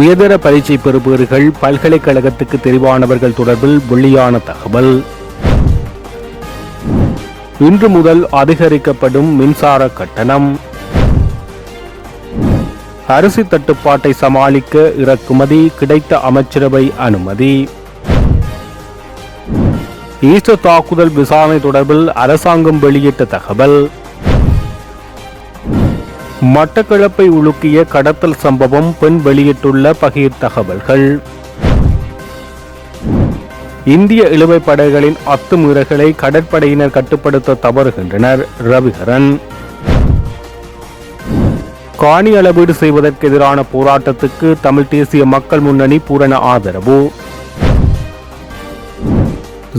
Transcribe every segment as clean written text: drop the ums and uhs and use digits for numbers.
உயர்தர பரீட்சை பெறுபவர்கள் பல்கலைக்கழகத்துக்கு தெரிவானவர்கள் தொடர்பில் வெளியான தகவல். இன்று முதல் அதிகரிக்கப்படும் மின்சார கட்டணம். அரிசி தட்டுப்பாட்டை சமாளிக்க இறக்குமதி கிடைத்த அமைச்சரவை அனுமதி. ஈஸ்டர் தாக்குதல் விசாரணை தொடர்பில் அரசாங்கம் வெளியிட்ட தகவல். மட்டக்களப்பை உலுக்கிய கடத்தல் சம்பவம் பெண் வெளியிட்டுள்ள பகீர் தகவல்கள். இந்திய இழுவைப் படைகளின் அத்துமீறல்களை கடற்படையினர் கட்டுப்படுத்த தவறுகின்றனர். ரவிகரன். காணி அளவீடு செய்வதற்கு எதிரான போராட்டத்துக்கு தமிழ் தேசிய மக்கள் முன்னணி பூரண ஆதரவு.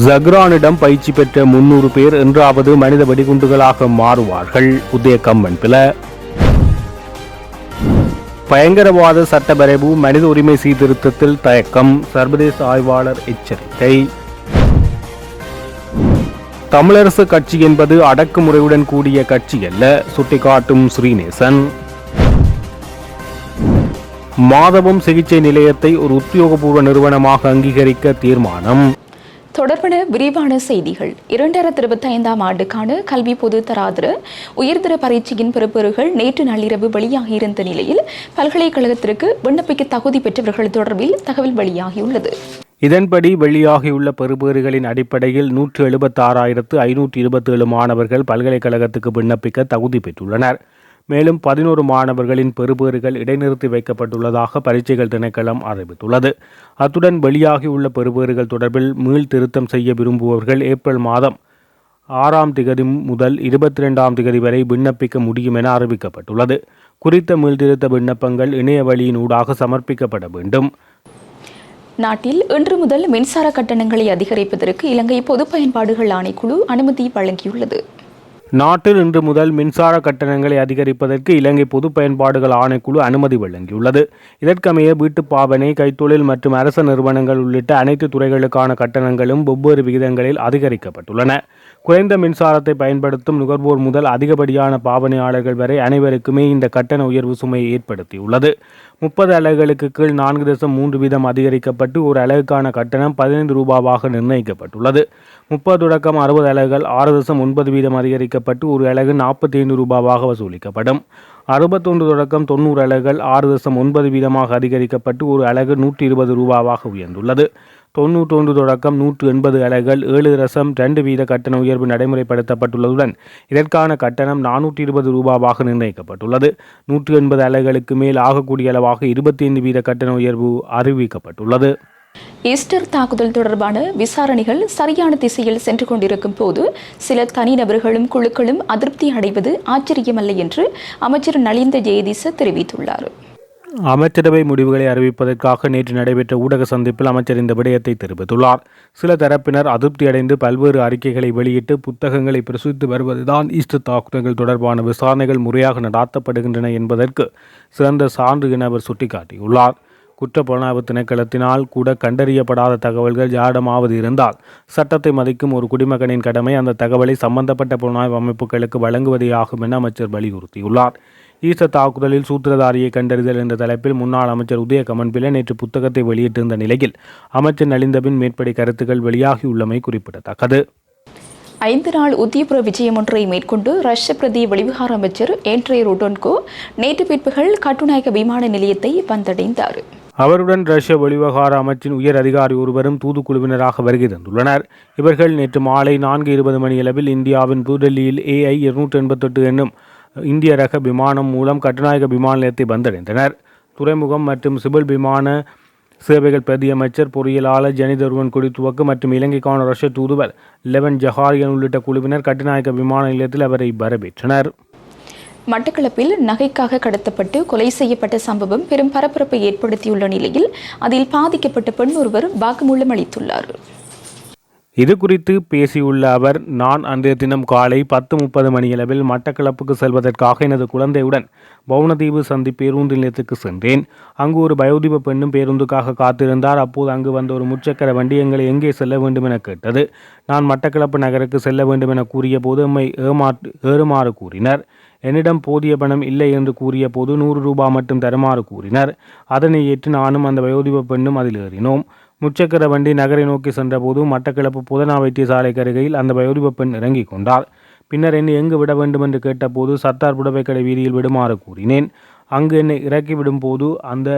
ஜக்ரானிடம் பயிற்சி பெற்ற 300 பேர் என்றாவது மனித வெடிகுண்டுகளாக மாறுவார்கள். உதயகம்மன் பில. பயங்கரவாத சட்டவரைவு மனித உரிமை சீர்திருத்தத்தில் தயக்கம். சர்வதேச ஆய்வாளர் எச்சரிக்கை. தமிழரசு கட்சி என்பது அடக்குமுறையுடன் கூடிய கட்சி அல்ல, சுட்டிக்காட்டும் ஸ்ரீநேசன். மாதவம் சிகிச்சை நிலையத்தை ஒரு உத்தியோகபூர்வ நிறுவனமாக அங்கீகரிக்க தீர்மானம். தொடர்பான விரிவான செய்திகள். 2025ஆம் ஆண்டுக்கான கல்வி பொது தராதர உயர்தர பரீட்சையின் பெறுபவர்கள் நேற்று நள்ளிரவு வெளியாகியிருந்த நிலையில் பல்கலைக்கழகத்திற்கு விண்ணப்பிக்க தகுதி பெற்றவர்கள் தொடர்பில் தகவல் வெளியாகியுள்ளது. இதன்படி வெளியாகியுள்ள பெறுபேறுகளின் அடிப்படையில் 176,527 மாணவர்கள் பல்கலைக்கழகத்துக்கு விண்ணப்பிக்க தகுதி பெற்றுள்ளனர். மேலும் 11 மாணவர்களின் பெறுபேறுகள் இடைநிறுத்தி வைக்கப்பட்டுள்ளதாக பரீட்சைகள் திணைக்களம் அறிவித்துள்ளது. அத்துடன் வெளியாகியுள்ள பெறுபேறுகள் தொடர்பில் மீள் திருத்தம் செய்ய விரும்புபவர்கள் ஏப்ரல் மாதம் 6ஆம் திகதி முதல் 22ஆம் திகதி வரை விண்ணப்பிக்க முடியும் என அறிவிக்கப்பட்டுள்ளது. குறித்த மீள்திருத்த விண்ணப்பங்கள் இணைய வழியினூடாக சமர்ப்பிக்கப்பட வேண்டும். நாட்டில் இன்று முதல் மின்சார கட்டணங்களை அதிகரிப்பதற்கு இலங்கை பொது பயன்பாடுகள் ஆணைக்குழு அனுமதி வழங்கியுள்ளது. நாட்டில் இன்று முதல் மின்சார கட்டணங்களை அதிகரிப்பதற்கு இலங்கை பொது பயன்பாடுகள் ஆணைக்குழு அனுமதி வழங்கியுள்ளது. இதற்கமைய வீட்டுப் பாவனை, கைத்தொழில் மற்றும் அரச நிறுவனங்கள் உள்ளிட்ட அனைத்து துறைகளுக்கான கட்டணங்களும் வெவ்வேறு விகிதங்களில் அதிகரிக்கப்பட்டுள்ளன. குறைந்த மின்சாரத்தை பயன்படுத்தும் நுகர்வோர் முதல் அதிகப்படியான பாவனையாளர்கள் வரை அனைவருக்குமே இந்த கட்டண உயர்வு சுமையை ஏற்படுத்தியுள்ளது. 30 அலகுகளுக்கு கீழ் 4.3 வீதம் அதிகரிக்கப்பட்டு ஒரு அலகுக்கான கட்டணம் 15 ரூபாவாக நிர்ணயிக்கப்பட்டுள்ளது. 30 தொடக்கம் 60 அலகுகள் 6.9 வீதம் அதிகரிக்கப்பட்டு ஒரு அலகு 45 ரூபாவாக வசூலிக்கப்படும். 61 தொடக்கம் 90 அலகுகள் 6.9 வீதமாக அதிகரிக்கப்பட்டு ஒரு அலகு 120 ரூபாவாக உயர்ந்துள்ளது. 91 தொடக்கம் 180 அலகுகள் 7.2 வீத கட்டண உயர்வு நடைமுறைப்படுத்தப்பட்டுள்ளதுடன் இதற்கான கட்டணம் 420 ரூபாவாக நிர்ணயிக்கப்பட்டுள்ளது. 180 அலகுகளுக்கு மேல் ஆகக்கூடிய அளவாக 25 வீத கட்டண உயர்வு அறிவிக்கப்பட்டுள்ளது. ஈஸ்டர் தாக்குதல் தொடர்பான விசாரணைகள் சரியான திசையில் சென்று கொண்டிருக்கும் போது சில தனிநபர்களும் குழுக்களும் அதிருப்தி அடைவது ஆச்சரியமல்ல என்று அமைச்சர் நலிந்த ஜெயதிச தெரிவித்துள்ளார். அமைச்சரவை முடிவுகளை அறிவிப்பதற்காக நேற்று நடைபெற்ற ஊடக சந்திப்பில் அமைச்சர் இந்த விடயத்தை தெரிவித்துள்ளார். சில தரப்பினர் அதிருப்தியடைந்து பல்வேறு அறிக்கைகளை வெளியிட்டு புத்தகங்களை பிரசுரித்து வருவதுதான் ஈஸ்டர் தாக்குதல்கள் தொடர்பான விசாரணைகள் முறையாக நடாத்தப்படுகின்றன என்பதற்கு சிறந்த சான்று என அவர் சுட்டிக்காட்டியுள்ளார். குற்றப்புலனாய்வு திணைக்களத்தினால் கூட கண்டறியப்படாத தகவல்கள் யாரிடமாவது இருந்தால் சட்டத்தை மதிக்கும் ஒரு குடிமகனின் கடமை அந்த தகவலை சம்பந்தப்பட்ட புலனாய்வு அமைப்புகளுக்கு வழங்குவதே ஆகும் என அமைச்சர் வலியுறுத்தியுள்ளார். ஈஸ்டர் தாக்குதலில் சூத்திரதாரியை கண்டறிதல் என்ற தலைப்பில் முன்னாள் அமைச்சர் உதயகம்மன் பிள்ளை நேற்று புத்தகத்தை வெளியிட்டிருந்த நிலையில் அமைச்சர் நலிந்தபின் மேற்படி கருத்துக்கள் வெளியாகியுள்ளமை குறிப்பிடத்தக்கது. 5 நாள் உத்தியபுர விஜயம் ஒன்றை மேற்கொண்டு ரஷ்ய பிரதி வெளிவிகார அமைச்சர் ஏண்ட்ரே ரோடோன்கோ நேற்று பிற்பகல் கட்டுநாயக்க விமான நிலையத்தை வந்தடைந்தார். அவருடன் ரஷ்ய வெளிவிவகார அமைச்சின் உயர் அதிகாரி ஒருவரும் தூதுக்குழுவினராக வருகை தந்துள்ளனர். இவர்கள் நேற்று மாலை 4:20 மணியளவில் இந்தியாவின் புதுடெல்லியில் AI 288 என்னும் இந்திய ரக விமானம் மூலம் கட்டுநாயக்க விமான நிலையத்தை வந்தடைந்தனர். துறைமுகம் மற்றும் சிவில் விமான சேவைகள் பிரதி அமைச்சர், பொறியியலாளர் ஜனிதருவன் குடித்துவக்கு மற்றும் இலங்கைக்கான ரஷ்ய தூதுவர் லெவன் ஜஹாரியன் உள்ளிட்ட குழுவினர் கட்டுநாயக்க விமான நிலையத்தில் அவரை வரவேற்றனர். மட்டக்களப்பில் நகைக்காக கடத்தப்பட்டு கொலை செய்யப்பட்ட சம்பவம் பெரும் பரபரப்பை ஏற்படுத்தியுள்ள நிலையில் அதில் பாதிக்கப்பட்ட பெண் ஒருவர் வாக்குமூலம் அளித்துள்ளார். இது குறித்து பேசியுள்ள அவர், நான் அன்றைய தினம் காலை 10:30 மணியளவில் மட்டக்களப்புக்கு செல்வதற்காக எனது குழந்தையுடன் பவுனதீவு சந்தி பேருந்து நிலையத்துக்கு சென்றேன். அங்கு ஒரு வயோதிப பெண்ணும் பேருந்துக்காக காத்திருந்தார். அப்போது அங்கு வந்த ஒரு முச்சக்கர வண்டி எங்களை எங்கே செல்ல வேண்டும் என கேட்டது. நான் மட்டக்களப்பு நகருக்கு செல்ல வேண்டும் என கூறிய போது எம்மை ஏறுமாறு கூறினர். என்னிடம் போதிய பணம் இல்லை என்று கூறிய போது 100 ரூபாய் மட்டும் தருமாறு கூறினர். அதனை ஏற்று நானும் அந்த வயோதிப பெண்ணும் அதில் ஏறினோம். முச்சக்கர வண்டி நகரை நோக்கி சென்றபோது மட்டக்களப்பு போதனா வைத்தியசாலைக்கு அருகையில் அந்த வயோதிப பெண் இறங்கிக் கொண்டார். பின்னர் என்னை எங்கு விட வேண்டும் என்று கேட்டபோது சத்தார் புடவைக்கடை வீதியில் விடுமாறு கூறினேன். அங்கு என்னை இறக்கி விடும் போது அந்த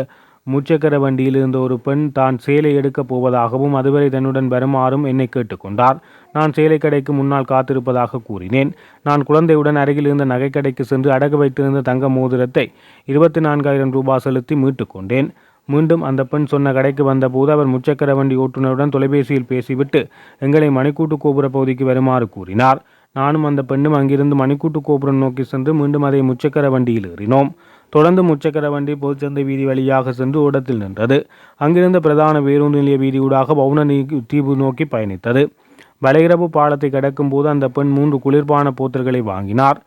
முச்சக்கர வண்டியில் இருந்த ஒரு பெண் தான் சேலை எடுக்கப் போவதாகவும் அதுவரை தன்னுடன் வருமாறும் என்னை கேட்டுக்கொண்டார். நான் சேலை கடைக்கு முன்னால் காத்திருப்பதாக கூறினேன். நான் குழந்தையுடன் அருகில் இருந்த நகைக்கடைக்கு சென்று அடகு வைத்திருந்த தங்க மோதிரத்தை 24,000 ரூபாய் செலுத்தி மீட்டு கொண்டேன். மீண்டும் அந்த பெண் சொன்ன கடைக்கு வந்தபோது அவர் முச்சக்கர வண்டி ஓட்டுநருடன் தொலைபேசியில் பேசிவிட்டு எங்களை மணிக்கூட்டு கோபுர பகுதிக்கு வருமாறு கூறினார். நானும் அந்த பெண்ணும் அங்கிருந்து மணிக்கூட்டு கோபுரம் நோக்கி சென்று மீண்டும் அதை முச்சக்கர வண்டியில் ஏறினோம். தொடர்ந்து முச்சக்கர வண்டி பொதுச்சந்தை வீதி வழியாக சென்று ஓடத்தில் நின்றது. அங்கிருந்த பிரதான பேருந்து நிலைய வீதியூடாக வவுன தீவு நோக்கி பயணித்தது. வலையிரவு பாலத்தை கடக்கும் போது அந்த பெண் 3 குளிர்பான போத்தல்களை வாங்கினார்.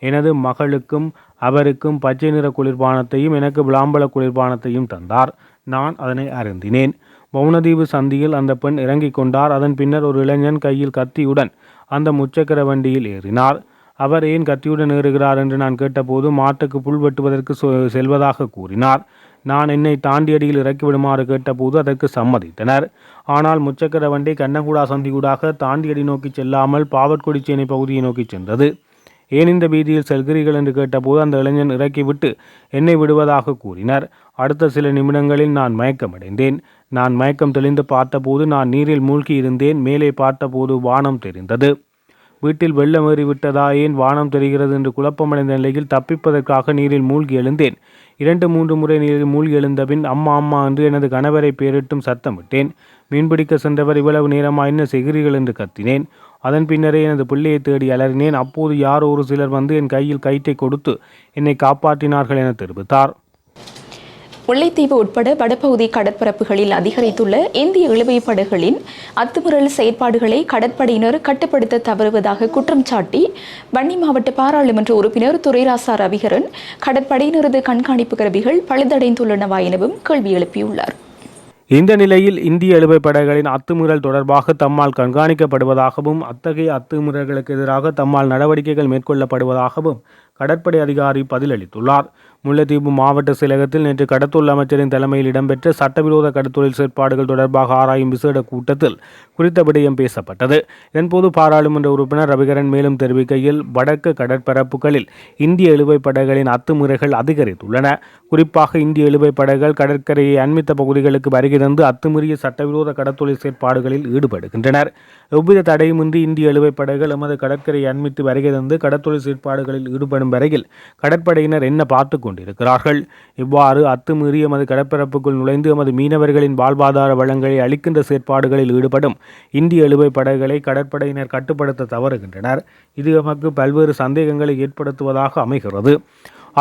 எனது மகளுக்கும் அவருக்கும் பச்சை நிற குளிர்பானத்தையும் எனக்கு விளாம்பழ குளிர்பானத்தையும் தந்தார். நான் அதனை அருந்தினேன். வவுனதீவு சந்தியில் அந்த பெண் இறங்கிக் கொண்டார். அதன் பின்னர் ஒரு இளைஞன் கையில் கத்தியுடன் அந்த முச்சக்கர வண்டியில் ஏறினார். அவர் ஏன் கத்தியுடன் ஏறுகிறார் என்று நான் கேட்டபோது மாட்டுக்கு புல் வெட்டுவதற்கு செல்வதாக கூறினார். நான் என்னை தாண்டியடியில் இறக்கிவிடுமாறு கேட்டபோது அதற்கு சம்மதித்தனர். ஆனால் முச்சக்கர வண்டி கண்ணங்குடா சந்தியூடாக தாண்டியடி நோக்கி செல்லாமல் பாவற்கொடிச்சேனை பகுதியை நோக்கி சென்றது. ஏன் இந்த வீதியில் செல்கிறீர்கள் என்று கேட்டபோது அந்த இளைஞன் இறக்கிவிட்டு என்னை விடுவதாக கூறினர். அடுத்த சில நிமிடங்களில் நான் மயக்கமடைந்தேன். நான் மயக்கம் தெளிந்து பார்த்தபோது நான் நீரில் மூழ்கி இருந்தேன். மேலே பார்த்தபோது வானம் தெரிந்தது. வீட்டில் வெள்ளம் ஏறிவிட்டதா, ஏன் வானம் தெரிகிறது என்று குழப்பமடைந்த நிலையில் தப்பிப்பதற்காக நீரில் மூழ்கி எழுந்தேன். 2-3 முறை நீரில் மூழ்கி எழுந்தபின் அம்மா அம்மா என்று எனது கணவரை பேரிட்டும் சத்தமிட்டேன். மீன்பிடிக்க சென்றவர் இவ்வளவு நேரமா என்ன செய்கிறீர்கள் என்று கத்தினேன். அதன் பின்னரே எனது பிள்ளையை தேடி அலறினேன். அப்போது யாரோ ஒரு சிலர் வந்து என் கையில் கயிற்றை கொடுத்து என்னை காப்பாற்றினார்கள் என தெரிவித்தார். முல்லைத்தீவு உட்பட வடபகுதி கடற்பரப்புகளில் அதிகரித்துள்ள இந்திய இழுவை படகுகளின் அத்துமீறல் செயற்பாடுகளை கடற்படையினர் கட்டுப்படுத்த தவறுவதாக குற்றம் சாட்டி வன்னி மாவட்ட பாராளுமன்ற உறுப்பினர் துரைராசா ரவிகரன் கடற்படையினரது கண்காணிப்பு கருவிகள் பழுதடைந்துள்ளனவா எனவும் கேள்வி எழுப்பியுள்ளார். இந்த நிலையில் இந்திய இழுவை படகுகளின் அத்துமீறல் தொடர்பாக தம்மால் கண்காணிக்கப்படுவதாகவும் அத்தகைய அத்துமீறல்களுக்கு எதிராக தம்மால் நடவடிக்கைகள் மேற்கொள்ளப்படுவதாகவும் கடற்படை அதிகாரி பதிலளித்துள்ளார். முல்லைத்தீவு மாவட்ட செயலகத்தில் நேற்று கடத்தொழில் அமைச்சரின் தலைமையில் இடம்பெற்ற சட்டவிரோத கடத்தொழில் செயற்பாடுகள் தொடர்பாக ஆராயும் விசேட கூட்டத்தில் குறித்த விடயம் பேசப்பட்டது. இதன்போது பாராளுமன்ற உறுப்பினர் ரவிகரன் மேலும் தெரிவிக்கையில் வடக்கு கடற்பரப்புகளில் இந்திய இழுவை படகுகளின் அத்துமீறல்கள் அதிகரித்துள்ளன. குறிப்பாக இந்திய இழுவை படகுகள் கடற்கரையை அண்மித்த பகுதிகளுக்கு வருகை தந்து அத்துமீறிய சட்டவிரோத கடத்தொழில் செயற்பாடுகளில் ஈடுபடுகின்றனர். எவ்வித தடையுமின்றி இந்திய இழுவை படகுகள் எமது கடற்கரையை அண்மித்து வருகை தந்து கடத்தொழில் செயற்பாடுகளில் ஈடுபடும் வரையில் கடற்படையினர் என்ன பார்த்து கொண்டிருக்கிறார்கள்? இவ்வாறு அத்துமீறி எமது கடற்பரப்புக்குள் நுழைந்து எமது மீனவர்களின் வாழ்வாதார வளங்களை அளிக்கின்ற செயற்பாடுகளில் ஈடுபடும் இந்திய இழுவை படகுகளை கடற்படையினர் கட்டுப்படுத்த தவறுகின்றனர். இது எமக்கு பல்வேறு சந்தேகங்களை ஏற்படுத்துவதாக அமைகிறது.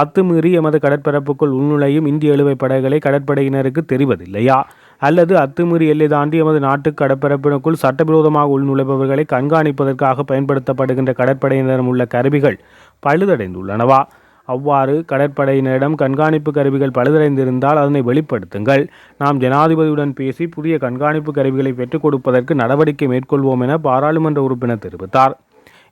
அத்துமீறி எமது கடற்பரப்புக்குள் உள்நுழையும் இந்திய இழுவை படகுகளை கடற்படையினருக்கு தெரிவதில்லையா? அல்லது அத்துமீறி எல்லை தாண்டி எமது நாட்டு கடற்பரப்பினுக்குள் சட்டவிரோதமாக உள்நுழைபவர்களை கண்காணிப்பதற்காக பயன்படுத்தப்படுகின்ற கடற்படையினரிடம் உள்ள கருவிகள் பழுதடைந்துள்ளனவா? அவ்வாறு கடற்படையினரிடம் கண்காணிப்பு கருவிகள் பழுதடைந்திருந்தால் அதனை வெளிப்படுத்துங்கள். நாம் ஜனாதிபதியுடன் பேசி புதிய கண்காணிப்பு கருவிகளை பெற்றுக் கொடுப்பதற்கு நடவடிக்கை மேற்கொள்வோம் என பாராளுமன்ற உறுப்பினர் தெரிவித்தார்.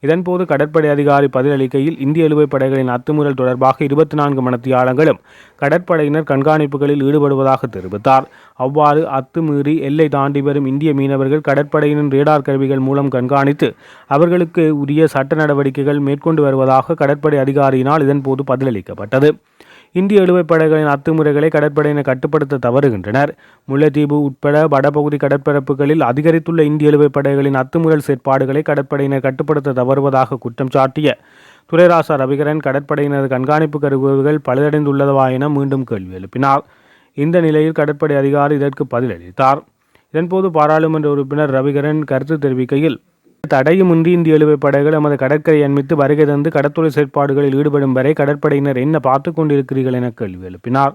இதன்போது கடற்படை அதிகாரி பதிலளிக்கையில் இந்திய இழுவை படைகளின் அத்துமீறல் தொடர்பாக 24 மணித்தியாலங்களும் கடற்படையினர் கண்காணிப்புகளில் ஈடுபடுவதாக தெரிவித்தார். அவ்வாறு அத்துமீறி எல்லை தாண்டி வரும் இந்திய மீனவர்கள் கடற்படையினர் ரேடார் கருவிகள் மூலம் கண்காணித்து அவர்களுக்கு உரிய சட்ட நடவடிக்கைகள் மேற்கொண்டு வருவதாக கடற்படை அதிகாரியினால் இதன்போது பதிலளிக்கப்பட்டது. இந்திய இழுவை படகுகளின் அத்துமுறைகளை கடற்படையினர் கட்டுப்படுத்த தவறுகின்றனர். முல்லைத்தீவு உட்பட வடபகுதி கடற்பரப்புகளில் அதிகரித்துள்ள இந்திய இழுவை படகுகளின் அத்துமுறல் செயற்பாடுகளை கடற்படையினர் கட்டுப்படுத்த தவறுவதாக குற்றம் சாட்டிய துரைராசா ரவிகரன் கடற்படையினரது கண்காணிப்பு கருவிகள் பழுதடைந்துள்ளதா என மீண்டும் கேள்வி எழுப்பினார். இந்த நிலையில் கடற்படை அதிகாரி இதற்கு பதிலளித்தார். இதன்போது பாராளுமன்ற உறுப்பினர் ரவிகரன் கருத்து தெரிவிக்கையில் தடையுமின்றி இந்திய இழுவை படகுகள் எமது கடற்கரை அண்மித்து வருகை தந்து கடற்தொழில் செயற்பாடுகளில் ஈடுபடும் வரை கடற்படையினர் என்ன பார்த்து கொண்டிருக்கிறீர்கள் என கேள்வி எழுப்பினார்.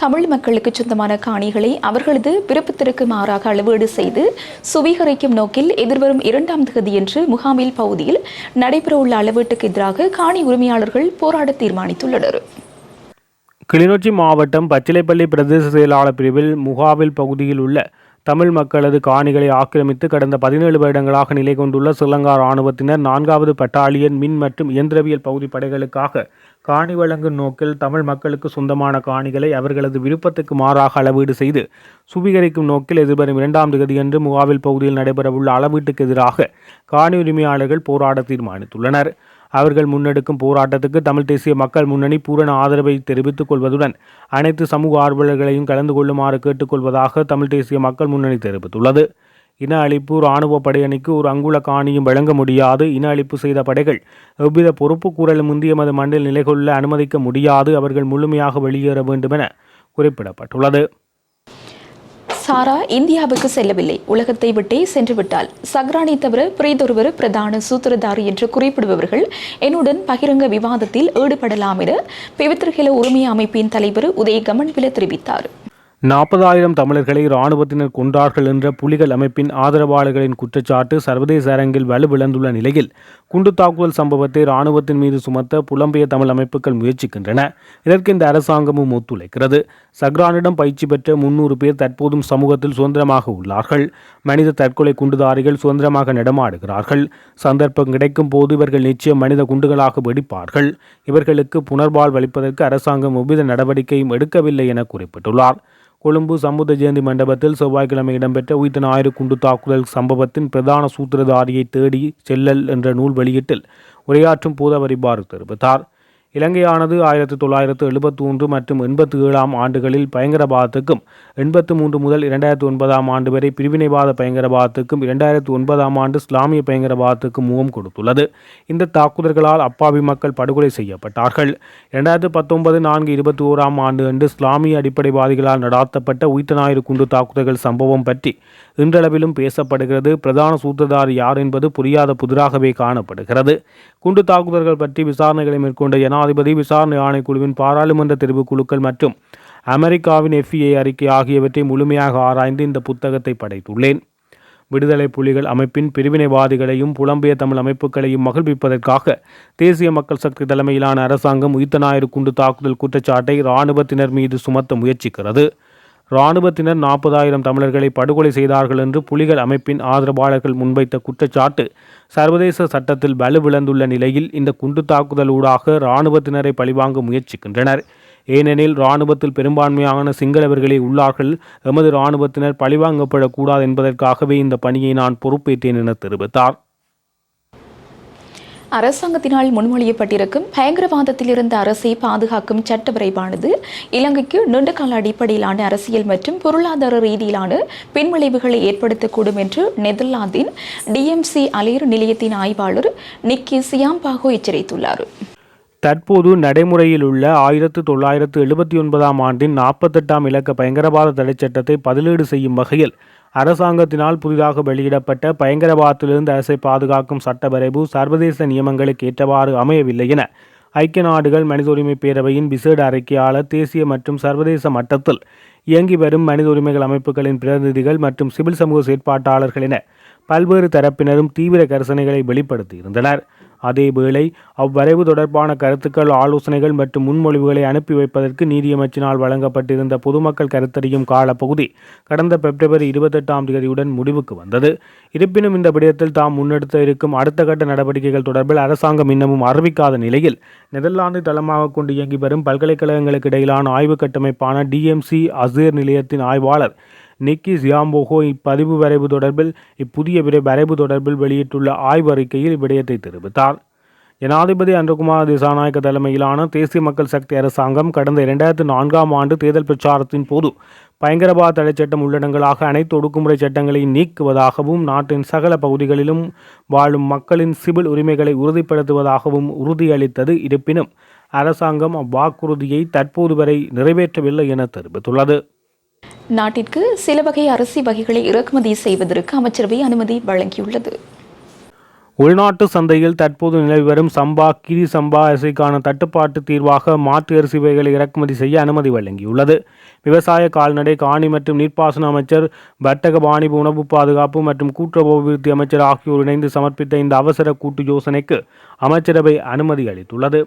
தமிழ் மக்களுக்கு சொந்தமான காணிகளை அவர்களது விருப்பத்திற்கு மாறாக அளவீடு செய்து சுவீகரிக்கும் நோக்கில் எதிர்வரும் 2ஆம் தேதியன்று முகாமில் பகுதியில் நடைபெறவுள்ள அளவீட்டுக்கு எதிராக காணி உரிமையாளர்கள் போராட தீர்மானித்துள்ளனர். கிளிநொச்சி மாவட்டம் பச்சிலைப்பள்ளி பிரதேச செயலாளர் பிரிவில் முகாவில் பகுதியில் உள்ள தமிழ் மக்களது காணிகளை ஆக்கிரமித்து கடந்த 17 வருடங்களாக நிலை கொண்டுள்ள ஸ்ரீலங்கா இராணுவத்தினர் 4வது பட்டாலியன் மின் மற்றும் இயந்திரவியல் பகுதி படைகளுக்காக காணி வழங்கும் நோக்கில் தமிழ் மக்களுக்கு சொந்தமான காணிகளை அவர்களது விருப்பத்துக்கு மாறாக அளவீடு செய்து சுவீகரிக்கும் நோக்கில் எதிர்வரும் 2ஆம் தேதியன்று முகாவில் பகுதியில் நடைபெறவுள்ள அளவீட்டுக்கு எதிராக காணி உரிமையாளர்கள் போராட தீர்மானித்துள்ளனர். அவர்கள் முன்னெடுக்கும் போராட்டத்துக்கு தமிழ் தேசிய மக்கள் முன்னணி பூரண ஆதரவை தெரிவித்துக் கொள்வதுடன் அனைத்து சமூக ஆர்வலர்களையும் கலந்து கொள்ளுமாறு கேட்டுக்கொள்வதாக தமிழ் தேசிய மக்கள் முன்னணி தெரிவித்துள்ளது. இன அழிப்பு இராணுவ படையணிக்கு ஒரு அங்குல காணியும் வழங்க முடியாது. இன அழிப்பு செய்த படைகள் எவ்வித பொறுப்பு கூறலும் இந்திய மத மண்ணில் நிலை கொள்ள அனுமதிக்க முடியாது. அவர்கள் முழுமையாக வெளியேற வேண்டும் என குறிப்பிடப்பட்டுள்ளது. சாரா இந்தியாவுக்கு செல்லவில்லை, உலகத்தை விட்டே சென்று விட்டால் சக்ரானை தவிர பிரிதொருவர் பிரதான சூத்திரதாரி என்று குறிப்பிடுபவர்கள் என்னுடன் பகிரங்க விவாதத்தில் ஈடுபடலாம் என பவித்ர உரிமை அமைப்பின் தலைவர் உதய கமன்பில தெரிவித்தார். 40,000 தமிழர்களை இராணுவத்தினர் கொன்றார்கள் என்ற புலிகள் அமைப்பின் ஆதரவாளர்களின் குற்றச்சாட்டு சர்வதேச அரங்கில் வலுவிழந்துள்ள நிலையில் குண்டு தாக்குதல் சம்பவத்தை இராணுவத்தின் மீது சுமத்த புலம்பெயர் தமிழ் அமைப்புகள் முயற்சிக்கின்றன. இதற்கு இந்த அரசாங்கமும் ஒத்துழைக்கிறது. சக்ரானிடம் பயிற்சி பெற்ற 300 பேர் தற்போதும் சமூகத்தில் சுதந்திரமாக உள்ளார்கள். மனித தற்கொலை குண்டுதாரிகள் சுதந்திரமாக நடமாடுகிறார்கள். சந்தர்ப்பம் கிடைக்கும் போது இவர்கள் நிச்சயம் மனித குண்டுகளாக வெடிப்பார்கள். இவர்களுக்கு புனர்வாழ்வு அளிப்பதற்கு அரசாங்கம் எவ்வித நடவடிக்கையும் எடுக்கவில்லை என குறிப்பிட்டுள்ளார். கொழும்பு சம்புத ஜெயந்தி மண்டபத்தில் செவ்வாய்க்கிழமை இடம்பெற்ற உயிர்த்த ஞாயிறு குண்டு தாக்குதல் சம்பவத்தின் பிரதான சூத்திரதாரியை தேடி செல்லல் என்ற நூல் வெளியீட்டில் உரையாற்றும் போது அவர் இவ்வாறு தெரிவித்தார். இலங்கையானது 1971 மற்றும் 87ஆம் ஆண்டுகளில் பயங்கரவாதத்துக்கும் 83 முதல் 2009ஆம் ஆண்டு வரை பிரிவினைவாத பயங்கரவாதத்துக்கும் 2009ஆம் ஆண்டு இஸ்லாமிய பயங்கரவாதத்துக்கும் முகம் கொடுத்துள்ளது. இந்த தாக்குதல்களால் அப்பாவி மக்கள் படுகொலை செய்யப்பட்டார்கள். 2019-4-21ஆம் ஆண்டு அன்று இஸ்லாமிய அடிப்படைவாதிகளால் நடாத்தப்பட்ட உயிர்த்த ஞாயிறு குண்டு தாக்குதல்கள் சம்பவம் பற்றி இன்றளவிலும் பேசப்படுகிறது. பிரதான சூத்திரதாரி யார் என்பது புரியாத புதிராகவே காணப்படுகிறது. குண்டு தாக்குதல்கள் பற்றி விசாரணைகளை மேற்கொண்ட ஜனாதிபதி விசாரணை ஆணைக்குழுவின் பாராளுமன்ற தெரிவுக்குழுக்கள் மற்றும் அமெரிக்காவின் FBI அறிக்கை ஆகியவற்றை முழுமையாக ஆராய்ந்து இந்த புத்தகத்தை படைத்துள்ளேன். விடுதலை புலிகள் அமைப்பின் பிரிவினைவாதிகளையும் புலம்பெயர் தமிழ் அமைப்புகளையும் மகிழ்விப்பதற்காக தேசிய மக்கள் சக்தி தலைமையிலான அரசாங்கம் உயிர்த்த ஞாயிறு குண்டு தாக்குதல் குற்றச்சாட்டை இராணுவத்தினர் மீது சுமத்த முயற்சிக்கிறது. இராணுவத்தினர் 40,000 தமிழர்களை படுகொலை செய்தார்கள் என்று புலிகள் அமைப்பின் ஆதரவாளர்கள் முன்வைத்த குற்றச்சாட்டு சர்வதேச சட்டத்தில் வலுவிழந்துள்ள நிலையில் இந்த குண்டு தாக்குதல் ஊடாக இராணுவத்தினரை பழிவாங்க முயற்சிக்கின்றனர். ஏனெனில் இராணுவத்தில் பெரும்பான்மையான சிங்களவர்களே உள்ளார்கள். எமது இராணுவத்தினர் பழிவாங்கப்படக்கூடாது என்பதற்காகவே இந்த பணியை நான் பொறுப்பேற்றேன் என தெரிவித்தார். அரசாங்கத்தினால் முன்மொழியப்பட்டிருக்கும் பயங்கரவாதத்திலிருந்து அரசை பாதுகாக்கும் சட்ட வரைவானது இலங்கைக்கு நீண்டகால அடிப்படையிலான அரசியல் மற்றும் பொருளாதார ரீதியிலான பின்விளைவுகளை ஏற்படுத்தக்கூடும் என்று நெதர்லாந்தின் DMC அலேர் நிலையத்தின் ஆய்வாளர் நிக்கி சியாம்பாகோ எச்சரித்துள்ளார். தற்போது நடைமுறையில் உள்ள 1979ஆம் ஆண்டின் 48ஆம் இலக்க பயங்கரவாத தடைச் சட்டத்தை பதிலீடு செய்யும் வகையில் அரசாங்கத்தினால் புதிதாக வெளியிடப்பட்ட பயங்கரவாதத்திலிருந்து அரசை பாதுகாக்கும் சட்ட வரைவு சர்வதேச நியமங்களுக்கு ஏற்றவாறு அமையவில்லை என ஐக்கிய நாடுகள் மனித உரிமை பேரவையின் விசேட அறிக்கையாளர் தேசிய மற்றும் சர்வதேச மட்டத்தில் இயங்கி வரும் மனித உரிமைகள் அமைப்புகளின் பிரதிநிதிகள் மற்றும் சிவில் சமூக செயற்பாட்டாளர்கள் என பல்வேறு தரப்பினரும் தீவிர கரிசனைகளை வெளிப்படுத்தியிருந்தனர். அதேவேளை அவ்வரைவு தொடர்பான கருத்துக்கள், ஆலோசனைகள் மற்றும் முன்மொழிவுகளை அனுப்பி வைப்பதற்கு நீதியமைச்சினால் வழங்கப்பட்டிருந்த பொதுமக்கள் கருத்தறியும் காலப்பகுதி கடந்த பிப்ரவரி 28ஆம் தேதியுடன் முடிவுக்கு வந்தது. இருப்பினும் இந்த விடயத்தில் தாம் முன்னெடுத்த இருக்கும் அடுத்த கட்ட நடவடிக்கைகள் தொடர்பில் அரசாங்கம் இன்னமும் அறிவிக்காத நிலையில் நெதர்லாந்து தளமாக கொண்டு இயங்கி வரும் பல்கலைக்கழகங்களுக்கு இடையிலான ஆய்வு கட்டமைப்பான DMC அசேர் நிலையத்தின் ஆய்வாளர் நிக்கி சியாம்போகோ இப்பதிவு வரைவு தொடர்பில் இப்புதிய வரைவு தொடர்பில் வெளியிட்டுள்ள ஆய்வு அறிக்கையில் இவ்விடயத்தை தெரிவித்தார். ஜனாதிபதி அன்றகுமார் திசாநாயக்க தலைமையிலான தேசிய மக்கள் சக்தி அரசாங்கம் கடந்த 2004ஆம் ஆண்டு தேர்தல் பிரச்சாரத்தின் போது பயங்கரவாத தடைச்சட்டம் உள்ளடங்களாக அனைத்து ஒடுக்குமுறை சட்டங்களை நீக்குவதாகவும் நாட்டின் சகல பகுதிகளிலும் வாழும் மக்களின் சிவில் உரிமைகளை உறுதிப்படுத்துவதாகவும் உறுதியளித்தது. இருப்பினும் அரசாங்கம் அவ்வாக்குறுதியை தற்போது வரை நிறைவேற்றவில்லை என தெரிவித்துள்ளது. நாட்டிற்கு சில வகை அரிசி வகைகளை இறக்குமதி செய்வதற்கு அமைச்சரவை அனுமதி வழங்கியுள்ளது. உள்நாட்டு சந்தையில் தற்போது நிலவி வரும் சம்பா, கிரி சம்பா அரிசிக்கான தட்டுப்பாட்டு தீர்வாக மாற்று அரிசி வகைகளை இறக்குமதி செய்ய அனுமதி வழங்கியுள்ளது. விவசாய, கால்நடை, காணி மற்றும் நீர்ப்பாசன அமைச்சர், வர்த்தக, வாணிப, உணவு பாதுகாப்பு மற்றும் கூட்டுறவு அபிவிருத்தி அமைச்சர் ஆகியோர் இணைந்து சமர்ப்பித்த இந்த அவசர கூட்டு யோசனைக்கு அமைச்சரவை அனுமதி அளித்துள்ளது.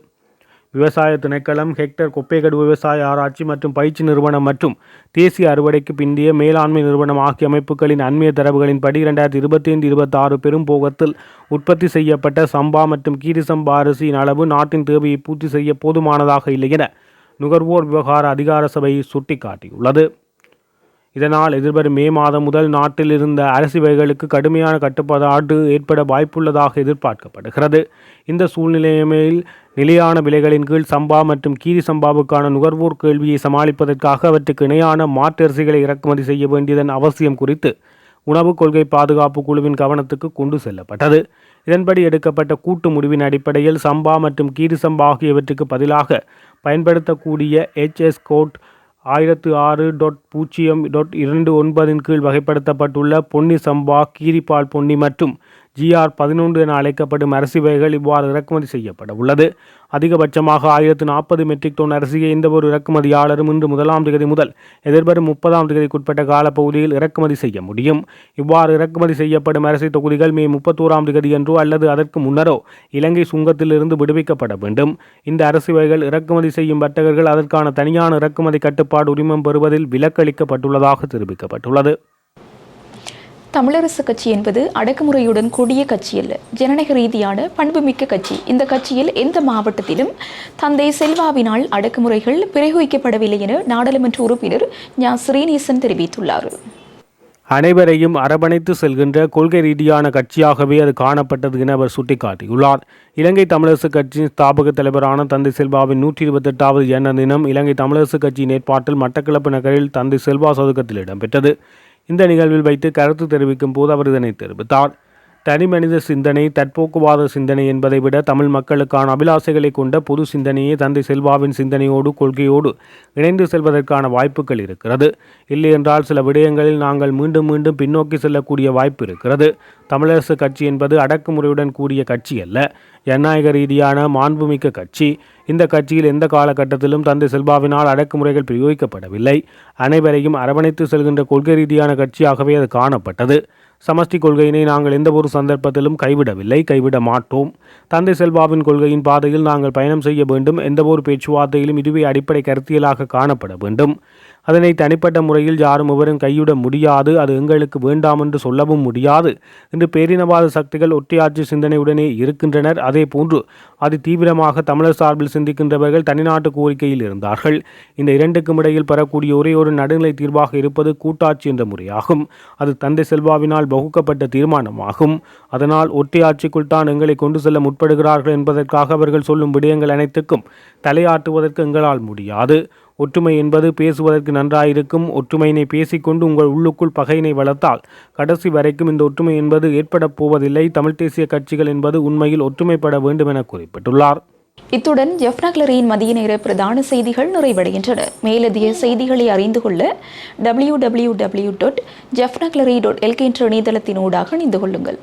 விவசாய திணைக்களம், ஹெக்டர் கொப்பேகடு விவசாய ஆராய்ச்சி மற்றும் பயிற்சி நிறுவனம் மற்றும் தேசிய அறுவடைக்கு பிந்திய மேலாண்மை நிறுவனம் ஆகிய அமைப்புகளின் அண்மைய தரவுகளின்படி 2025-26 பெரும் போகத்தில் உற்பத்தி செய்யப்பட்ட சம்பா மற்றும் கீரி சம்பா அரிசியின் அளவு நாட்டின் தேவையை பூர்த்தி செய்ய போதுமானதாக இல்லை என நுகர்வோர் விவகார அதிகார சபை சுட்டிக்காட்டியுள்ளது. இதனால் எதிர்வரும் மே மாதம் முதல் நாட்டில் இருந்த அரிசி வகைகளுக்கு கடுமையான கட்டுப்பாடு ஏற்பட வாய்ப்புள்ளதாக எதிர்பார்க்கப்படுகிறது. இந்த சூழ்நிலையில் நிலையான விலைகளின் கீழ் சம்பா மற்றும் கீரி சம்பாவுக்கான நுகர்வோர் கேள்வியை சமாளிப்பதற்காக அவற்றுக்கு இணையான மாற்று அரிசிகளை இறக்குமதி செய்ய வேண்டியதன் அவசியம் குறித்து உணவு கொள்கை பாதுகாப்பு குழுவின் கவனத்துக்கு கொண்டு செல்லப்பட்டது. இதன்படி எடுக்கப்பட்ட கூட்டு முடிவின் அடிப்படையில் சம்பா மற்றும் கீரி சம்பா ஆகியவற்றுக்கு பதிலாக பயன்படுத்தக்கூடிய HS கோட் 1006.0.29 கீழ் வகைப்படுத்தப்பட்டுள்ள பொன்னி சம்பா, கீரிப்பால் பொன்னி மற்றும் GR11 என அழைக்கப்படும் அரிசி வகைகள் இவ்வாறு இறக்குமதி செய்யப்பட உள்ளது. அதிகபட்சமாக 1040 மெட்ரிக் டன் அரிசியை எந்தவொரு இறக்குமதியாளரும் இன்று 1ஆம் தேதி முதல் எதிர்வரும் 30ஆம் தேதிக்குட்பட்ட காலப்பகுதியில் இறக்குமதி செய்ய முடியும். இவ்வாறு இறக்குமதி செய்யப்படும் அரிசி தொகுதிகள் மே 31ஆம் தேதியன்றோ அல்லது அதற்கு முன்னரோ இலங்கை சுங்கத்திலிருந்து விடுவிக்கப்பட வேண்டும். இந்த அரிசி வகைகள் இறக்குமதி செய்யும் வர்த்தகர்கள் அதற்கான தனியான இறக்குமதி கட்டுப்பாடு உரிமம் பெறுவதில் விலக்களிக்கப்பட்டுள்ளதாக தெரிவிக்கப்பட்டுள்ளது. தமிழரசு கட்சி என்பது அடக்குமுறையுடன் கூடிய கட்சி அல்ல, ஜனநாயக ரீதியான பண்புமிக்க கட்சி. இந்த கட்சியில் எந்த மாவட்டத்திலும் தந்தை செல்வாவினால் அடக்குமுறைகள் பிரயோகிக்கப்படவில்லை என நாடாளுமன்ற உறுப்பினர் ஞா ஸ்ரீநேசன் தெரிவித்துள்ளார். அனைவரையும் அரவணைத்து செல்கின்ற கொள்கை ரீதியான கட்சியாகவே அது காணப்பட்டது என அவர் சுட்டிக்காட்டியுள்ளார். இலங்கை தமிழரசு கட்சியின் ஸ்தாபக தலைவரான தந்தை செல்வாவின் 128வது ஜன்ம தினம் இலங்கை தமிழரசு கட்சியின் ஏற்பாட்டில் மட்டக்களப்பு நகரில் தந்தை செல்வா சதுக்கத்தில் இடம்பெற்றது. இந்த நிகழ்வில் வைத்து கருத்து தெரிவிக்கும் போது அவர் இதனை தெரிவித்தார். தனிமனித சிந்தனை, தற்போக்குவாத சிந்தனை என்பதை விட தமிழ் மக்களுக்கான அபிலாசைகளை கொண்ட பொது சிந்தனையே தந்தை செல்வாவின் சிந்தனையோடு கொள்கையோடு இணைந்து செல்வதற்கான வாய்ப்புகள் இருக்கிறது. இல்லையென்றால் சில விடயங்களில் நாங்கள் மீண்டும் மீண்டும் பின்னோக்கி செல்லக்கூடிய வாய்ப்பு இருக்கிறது. தமிழரசு கட்சி என்பது அடக்குமுறையுடன் கூடிய கட்சி அல்ல, ஜனநாயக ரீதியான மாண்புமிக்க கட்சி. இந்த கட்சியில் எந்த காலகட்டத்திலும் தந்தை செல்வாவினால் அடக்குமுறைகள் பிரயோகிக்கப்படவில்லை. அனைவரையும் அரவணைத்து செல்கின்ற கொள்கை ரீதியான கட்சியாகவே அது காணப்பட்டது. சமஷ்டி கொள்கையினை நாங்கள் எந்த ஒரு சந்தர்ப்பத்திலும் கைவிடவில்லை, கைவிட மாட்டோம். தந்தை செல்வாவின் கொள்கையின் பாதையில் நாங்கள் பயணம் செய்ய வேண்டும். எந்த ஒரு பேச்சுவார்த்தையிலும் இதுவே அடிப்படை கருத்தியலாக காணப்பட வேண்டும். அதனை தனிப்பட்ட முறையில் யாரும் எவரும் கைவிட முடியாது. அது எங்களுக்கு வேண்டாம் என்று சொல்லவும் முடியாது. இன்று பேரினவாத சக்திகள் ஒற்றையாட்சி சிந்தனையுடனே இருக்கின்றனர். அதே போன்று அதி தீவிரமாக தமிழர் சார்பில் சிந்திக்கின்றவர்கள் தனிநாட்டு கோரிக்கையில் இருந்தார்கள். இந்த இரண்டுக்கும் இடையில் பெறக்கூடிய ஒரே ஒரு நடுநிலை தீர்வாக இருப்பது கூட்டாட்சி என்ற முறையாகும். அது தந்தை செல்வாவினால் வகுக்கப்பட்ட தீர்மானமாகும். அதனால் ஒற்றையாட்சிக்குள் தான் எங்களை கொண்டு செல்ல முற்படுகிறார்கள் என்பதற்காக அவர்கள் சொல்லும் விடயங்கள் அனைத்துக்கும் தலையாட்டுவதற்கு எங்களால் முடியாது. ஒற்றுமை என்பது பேசுவதற்கு நன்றாயிருக்கும். ஒற்றுமையினை பேசிக்கொண்டு உங்கள் உள்ளுக்குள் பகையினை வளர்த்தால் கடைசி வரைக்கும் இந்த ஒற்றுமை என்பது ஏற்பட போவதில்லை. தமிழ் தேசிய கட்சிகள் என்பது உண்மையில் ஒற்றுமைப்பட வேண்டும் என குறிப்பிட்டுள்ளார். இத்துடன் ஜெஃப்னாக்லரியின் மதிய நேர பிரதான செய்திகள் நிறைவடைகின்றன. மேலதிக செய்திகளை அறிந்து கொள்ள www.jeffnaglary.lk என்ற இணையதளத்தினூடாக இணைந்து கொள்ளுங்கள்.